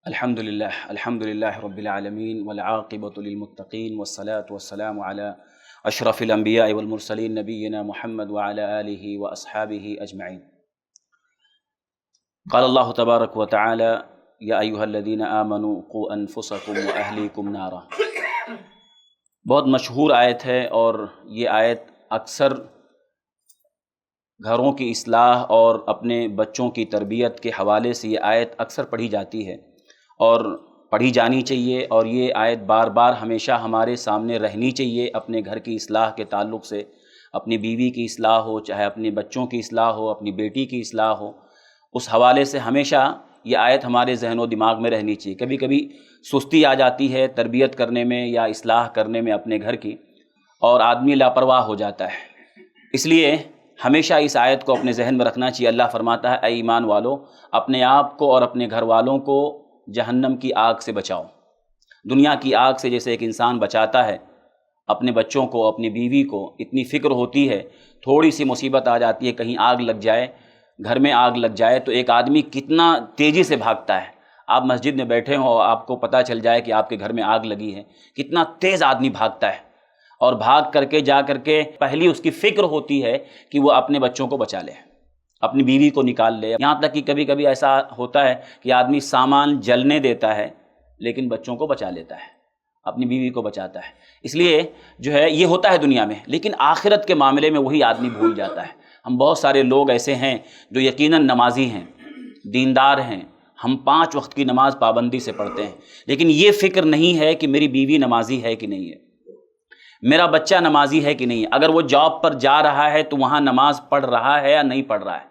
الحمد للہ رب العالمین والعاقبۃ للمتقین والصلاة والسلام علی اشرف الانبیاء والمرسلین نبینا محمد وعلی آلہ واصحابہ اجمعین۔ قال اللہ تبارک و تعالی یا ایھا الذین آمنوا قوا انفسکم واہلیکم نارا۔ بہت مشہور آیت ہے، اور یہ آیت اکثر گھروں کی اصلاح اور اپنے بچوں کی تربیت کے حوالے سے یہ آیت اکثر پڑھی جاتی ہے اور پڑھی جانی چاہیے، اور یہ آیت بار بار ہمیشہ ہمارے سامنے رہنی چاہیے اپنے گھر کی اصلاح کے تعلق سے۔ اپنی بیوی کی اصلاح ہو، چاہے اپنے بچوں کی اصلاح ہو، اپنی بیٹی کی اصلاح ہو، اس حوالے سے ہمیشہ یہ آیت ہمارے ذہن و دماغ میں رہنی چاہیے۔ کبھی کبھی سستی آ جاتی ہے تربیت کرنے میں یا اصلاح کرنے میں اپنے گھر کی، اور آدمی لاپرواہ ہو جاتا ہے۔ اس لیے ہمیشہ اس آیت کو اپنے ذہن میں رکھنا چاہیے۔ اللہ فرماتا ہے اے ایمان والو، اپنے آپ کو اور اپنے گھر والوں کو جہنم کی آگ سے بچاؤ۔ دنیا کی آگ سے جیسے ایک انسان بچاتا ہے اپنے بچوں کو، اپنی بیوی کو، اتنی فکر ہوتی ہے، تھوڑی سی مصیبت آ جاتی ہے، کہیں آگ لگ جائے، گھر میں آگ لگ جائے تو ایک آدمی کتنا تیزی سے بھاگتا ہے۔ آپ مسجد میں بیٹھے ہوں، آپ کو پتہ چل جائے کہ آپ کے گھر میں آگ لگی ہے، کتنا تیز آدمی بھاگتا ہے، اور بھاگ کر کے جا کر کے پہلی اس کی فکر ہوتی ہے کہ وہ اپنے بچوں کو بچا لے، اپنی بیوی کو نکال لے۔ یہاں تک کہ کبھی کبھی ایسا ہوتا ہے کہ آدمی سامان جلنے دیتا ہے لیکن بچوں کو بچا لیتا ہے، اپنی بیوی کو بچاتا ہے۔ اس لیے جو ہے یہ ہوتا ہے دنیا میں، لیکن آخرت کے معاملے میں وہی آدمی بھول جاتا ہے۔ ہم بہت سارے لوگ ایسے ہیں جو یقیناً نمازی ہیں، دیندار ہیں، ہم 5 وقت کی نماز پابندی سے پڑھتے ہیں، لیکن یہ فکر نہیں ہے کہ میری بیوی نمازی ہے کہ نہیں ہے، میرا بچہ نمازی ہے کہ نہیں ہے، اگر وہ جاب پر جا رہا ہے تو وہاں نماز پڑھ رہا ہے یا نہیں پڑھ رہا ہے،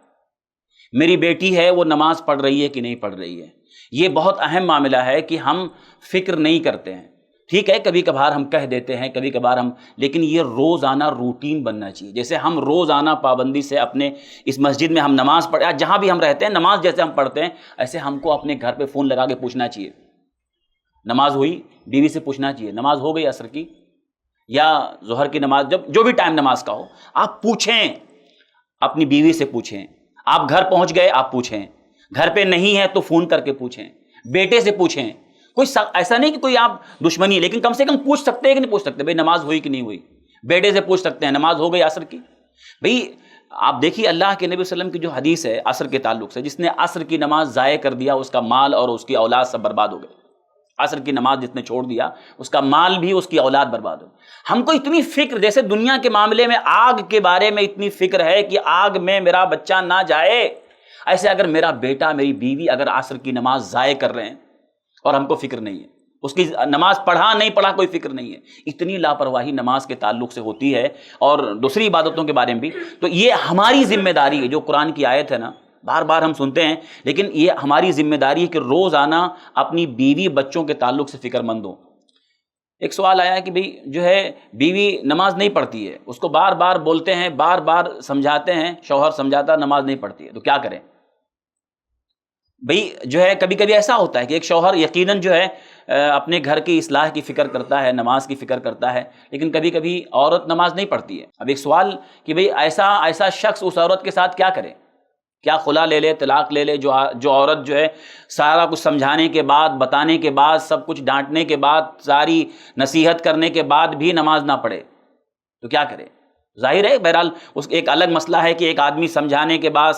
میری بیٹی ہے وہ نماز پڑھ رہی ہے کہ نہیں پڑھ رہی ہے۔ یہ بہت اہم معاملہ ہے کہ ہم فکر نہیں کرتے ہیں۔ ٹھیک ہے، کبھی کبھار ہم کہہ دیتے ہیں، کبھی کبھار لیکن یہ روزانہ روٹین بننا چاہیے۔ جیسے ہم روزانہ پابندی سے اپنے اس مسجد میں ہم نماز پڑھیں، جہاں بھی ہم رہتے ہیں نماز جیسے ہم پڑھتے ہیں، ایسے ہم کو اپنے گھر پہ فون لگا کے پوچھنا چاہیے، نماز ہوئی؟ بیوی سے پوچھنا چاہیے نماز ہو گئی عصر کی یا ظہر کی نماز، جو بھی ٹائم نماز کا ہو آپ پوچھیں، اپنی بیوی سے پوچھیں۔ آپ گھر پہنچ گئے آپ پوچھیں، گھر پہ نہیں ہے تو فون کر کے پوچھیں، بیٹے سے پوچھیں۔ کوئی ایسا نہیں کہ کوئی آپ دشمنی ہے، لیکن کم سے کم پوچھ سکتے ہیں کہ نہیں پوچھ سکتے؟ بھئی نماز ہوئی کہ نہیں ہوئی؟ بیٹے سے پوچھ سکتے ہیں نماز ہو گئی عصر کی؟ بھئی آپ دیکھیے اللہ کے نبی صلی اللہ علیہ وسلم کی جو حدیث ہے عصر کے تعلق سے، جس نے عصر کی نماز ضائع کر دیا اس کا مال اور اس کی اولاد سب برباد ہو گئے۔ عصر کی نماز جس نے چھوڑ دیا اس کا مال بھی، اس کی اولاد برباد ہو۔ ہم کو اتنی فکر، جیسے دنیا کے معاملے میں آگ کے بارے میں اتنی فکر ہے کہ آگ میں میرا بچہ نہ جائے، ایسے اگر میرا بیٹا، میری بیوی اگر عصر کی نماز ضائع کر رہے ہیں اور ہم کو فکر نہیں ہے، اس کی نماز پڑھا نہیں پڑھا کوئی فکر نہیں ہے، اتنی لاپرواہی نماز کے تعلق سے ہوتی ہے، اور دوسری عبادتوں کے بارے میں بھی۔ تو یہ ہماری ذمہ داری ہے، جو قرآن کی آیت ہے نا، بار بار ہم سنتے ہیں، لیکن یہ ہماری ذمہ داری ہے کہ روزانہ اپنی بیوی بچوں کے تعلق سے فکر مند ہوں۔ ایک سوال آیا کہ بھئی جو ہے بیوی نماز نہیں پڑھتی ہے، اس کو بار بار بولتے ہیں، بار بار سمجھاتے ہیں، شوہر سمجھاتا نماز نہیں پڑھتی ہے، تو کیا کریں؟ بھئی جو ہے کبھی کبھی ایسا ہوتا ہے کہ ایک شوہر یقیناً جو ہے اپنے گھر کی اصلاح کی فکر کرتا ہے، نماز کی فکر کرتا ہے، لیکن کبھی کبھی عورت نماز نہیں پڑھتی ہے۔ اب ایک سوال کہ بھئی ایسا شخص اس عورت کے ساتھ کیا کرے؟ کیا خلا لے لے، طلاق لے لے؟ جو عورت جو ہے سارا کچھ سمجھانے کے بعد، بتانے کے بعد، سب کچھ ڈانٹنے کے بعد، ساری نصیحت کرنے کے بعد بھی نماز نہ پڑھے تو کیا کرے؟ ظاہر ہے بہرحال اس ایک الگ مسئلہ ہے کہ ایک آدمی سمجھانے کے بعد،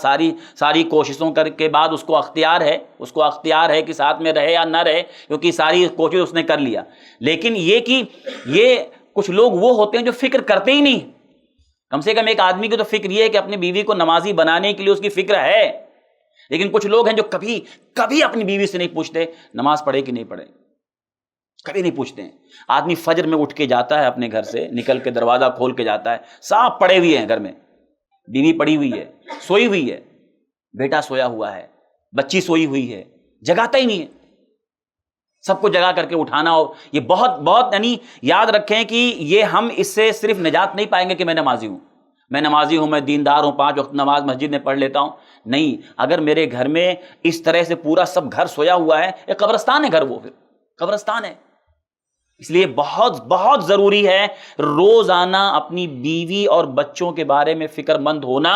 ساری کوششوں کے بعد اس کو اختیار ہے کہ ساتھ میں رہے یا نہ رہے، کیونکہ ساری کوشش اس نے کر لیا۔ لیکن یہ کچھ لوگ وہ ہوتے ہیں جو فکر کرتے ہی نہیں۔ کم سے کم ایک آدمی کی تو فکر یہ ہے کہ اپنی بیوی کو نمازی بنانے کے لیے اس کی فکر ہے، لیکن کچھ لوگ ہیں جو کبھی اپنی بیوی سے نہیں پوچھتے نماز پڑھے کہ نہیں پڑھے، کبھی نہیں پوچھتے ہیں۔ آدمی فجر میں اٹھ کے جاتا ہے اپنے گھر سے، نکل کے دروازہ کھول کے جاتا ہے، صاف پڑے ہوئے ہیں گھر میں، بیوی پڑی ہوئی ہے، سوئی ہوئی ہے، بیٹا سویا ہوا ہے، بچی سوئی ہوئی ہے، جگاتا ہی نہیں ہے، سب کو جگا کر کے اٹھانا ہو۔ یہ بہت یعنی یاد رکھیں کہ یہ ہم اس سے صرف نجات نہیں پائیں گے کہ میں نمازی ہوں، میں دیندار ہوں، 5 وقت نماز مسجد میں پڑھ لیتا ہوں۔ نہیں، اگر میرے گھر میں اس طرح سے پورا سب گھر سویا ہوا ہے، ایک قبرستان ہے گھر، وہ پھر قبرستان ہے۔ اس لیے بہت بہت ضروری ہے روزانہ اپنی بیوی اور بچوں کے بارے میں فکر مند ہونا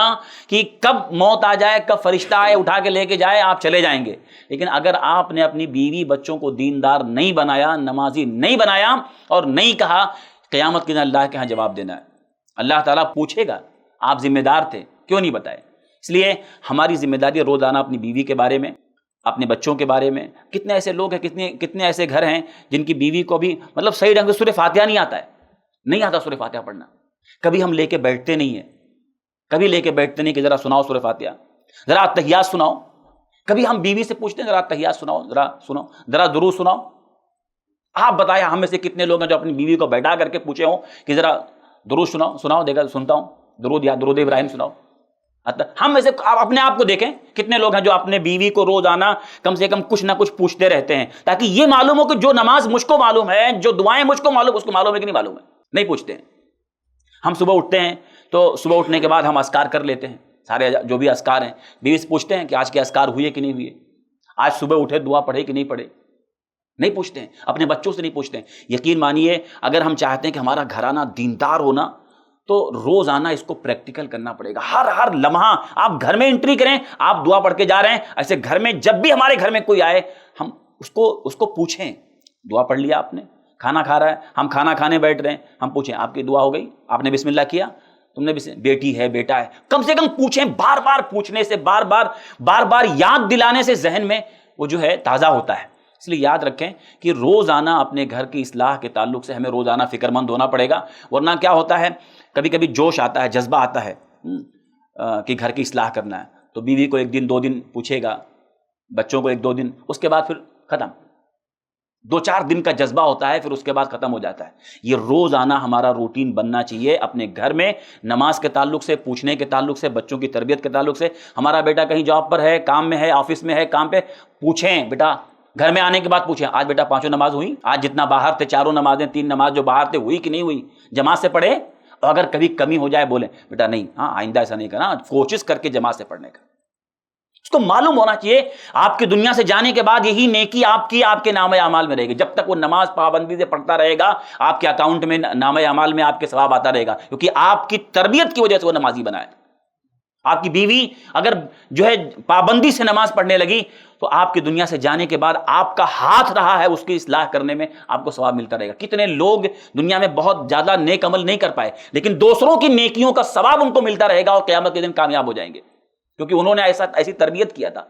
کہ کب موت آ جائے، کب فرشتہ آئے اٹھا کے لے کے جائے، آپ چلے جائیں گے۔ لیکن اگر آپ نے اپنی بیوی بچوں کو دیندار نہیں بنایا، نمازی نہیں بنایا اور نہیں کہا، قیامت کے دن اللہ کے ہاں جواب دینا ہے، اللہ تعالیٰ پوچھے گا آپ ذمہ دار تھے کیوں نہیں بتائے۔ اس لیے ہماری ذمہ داری ہے روزانہ اپنی بیوی کے بارے میں، اپنے بچوں کے بارے میں۔ کتنے ایسے لوگ ہیں، کتنے ایسے گھر ہیں جن کی بیوی کو بھی مطلب صحیح ڈھنگ سے سورہ فاتحہ نہیں آتا ہے، نہیں آتا سورہ فاتحہ پڑھنا۔ کبھی ہم لے کے بیٹھتے نہیں ہیں، کبھی لے کے بیٹھتے نہیں کہ ذرا سناؤ سورہ فاتحہ، ذرا اتحیات سناؤ۔ کبھی ہم بیوی سے پوچھتے ہیں ذرا اتحیات سناؤ، ذرا سناؤ، ذرا درود سناؤ۔ آپ بتائیں ہم میں سے کتنے لوگ ہیں جو اپنی بیوی کو بیٹھا کر کے پوچھے ہوں کہ ذرا درود سناؤ، دیکھا سنتا ہوں درود، یا درود ابراہیم سناؤ۔ ہم میں سے آپ اپنے آپ کو دیکھیں کتنے لوگ ہیں جو اپنے بیوی کو روزانہ کم سے کم کچھ نہ کچھ پوچھتے رہتے ہیں، تاکہ یہ معلوم ہو کہ جو نماز مجھ کو معلوم ہے، جو دعائیں مجھ کو معلوم، اس کو معلوم ہے کہ نہیں معلوم ہے، نہیں پوچھتے ہیں۔ ہم صبح اٹھتے ہیں تو صبح اٹھنے کے بعد ہم اذکار کر لیتے ہیں، سارے جو بھی اذکار ہیں، بیوی سے پوچھتے ہیں کہ آج کے اذکار ہوئے کہ نہیں ہوئے، آج صبح اٹھے دعا پڑھے کہ نہیں پڑھے، نہیں پوچھتے ہیں، اپنے بچوں سے نہیں پوچھتے ہیں۔ یقین مانیے اگر ہم چاہتے ہیں کہ ہمارا گھرانہ دیندار ہونا تو روزانہ اس کو پریکٹیکل کرنا پڑے گا۔ ہر لمحہ آپ گھر میں انٹری کریں، آپ دعا پڑھ کے جا رہے ہیں، ایسے گھر میں جب بھی ہمارے گھر میں کوئی آئے ہم اس کو پوچھیں، دعا پڑھ لیا آپ نے، کھانا کھا رہا ہے، ہم کھانا کھانے بیٹھ رہے ہیں، ہم پوچھیں آپ کی دعا ہو گئی، آپ نے بسم اللہ کیا، تم نے بیٹی ہے بیٹا ہے، کم سے کم پوچھیں۔ بار بار پوچھنے سے، بار بار یاد دلانے سے ذہن میں وہ جو ہے تازہ ہوتا ہے۔ اس لیے یاد رکھیں کہ روزانہ اپنے گھر کی اصلاح کے تعلق سے ہمیں روزانہ فکر مند ہونا پڑے گا، ورنہ کیا ہوتا ہے کبھی کبھی جوش آتا ہے، جذبہ آتا ہے کہ گھر کی اصلاح کرنا ہے، تو بیوی کو 1 دن 2 دن پوچھے گا، بچوں کو 1-2 دن، اس کے بعد پھر ختم۔ 2-4 دن کا جذبہ ہوتا ہے، پھر اس کے بعد ختم ہو جاتا ہے۔ یہ روزانہ ہمارا روٹین بننا چاہیے اپنے گھر میں، نماز کے تعلق سے، پوچھنے کے تعلق سے، بچوں کی تربیت کے تعلق سے۔ ہمارا بیٹا کہیں جاب پر ہے، کام میں ہے، آفس میں ہے، کام پہ، پوچھیں بیٹا، گھر میں آنے کے بعد پوچھیں آج بیٹا 5 نماز ہوئی، آج جتنا باہر تھے 4 نمازیں، 3 نماز جو باہر تھے ہوئی کہ نہیں ہوئی، جماعت سے پڑھے، اور اگر کبھی کمی ہو جائے بولیں بیٹا نہیں، ہاں آئندہ ایسا نہیں کرنا، کوشش کر کے جماعت سے پڑھنے کا۔ اس کو معلوم ہونا چاہیے آپ کی دنیا سے جانے کے بعد یہی نیکی آپ کے نامہ اعمال میں رہے گی۔ جب تک وہ نماز پابندی سے پڑھتا رہے گا، آپ کے اکاؤنٹ میں نامہ اعمال میں آپ کے ثواب آتا رہے گا، کیونکہ آپ کی تربیت کی وجہ سے وہ نمازی بنا ہے۔ آپ کی بیوی اگر جو ہے پابندی سے نماز پڑھنے لگی تو آپ کی دنیا سے جانے کے بعد آپ کا ہاتھ رہا ہے اس کی اصلاح کرنے میں، آپ کو ثواب ملتا رہے گا۔ کتنے لوگ دنیا میں بہت زیادہ نیک عمل نہیں کر پائے، لیکن دوسروں کی نیکیوں کا ثواب ان کو ملتا رہے گا اور قیامت کے دن کامیاب ہو جائیں گے، کیونکہ انہوں نے ایسی تربیت کیا تھا۔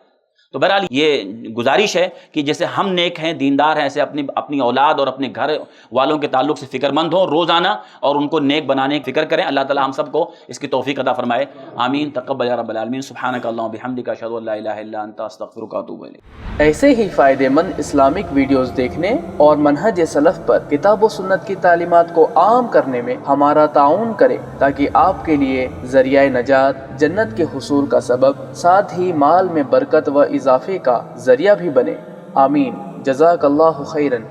تو بہرحال یہ گزارش ہے کہ جیسے ہم نیک ہیں، دیندار ہیں، ایسے اپنی اولاد اور اپنے گھر والوں کے تعلق سے فکر مند ہوں روزانہ، اور ان کو نیک بنانے کی فکر کریں۔ اللہ تعالی ہم سب کو اس کی توفیق عطا فرمائے، آمین۔ تقبل یا رب العالمین۔ سبحانک اللہم وبحمدک، اشہد ان لا الہ الا انت، استغفرک واتوب الیک۔ ایسے ہی فائدہ مند اسلامک ویڈیوز دیکھنے اور منہج سلف پر کتاب و سنت کی تعلیمات کو عام کرنے میں ہمارا تعاون کریں، تاکہ آپ کے لیے ذریعہ نجات، جنت کے حصول کا سبب، ساتھ ہی مال میں برکت و اضافے کا ذریعہ بھی بنے۔ آمین۔ جزاک اللہ خیرن۔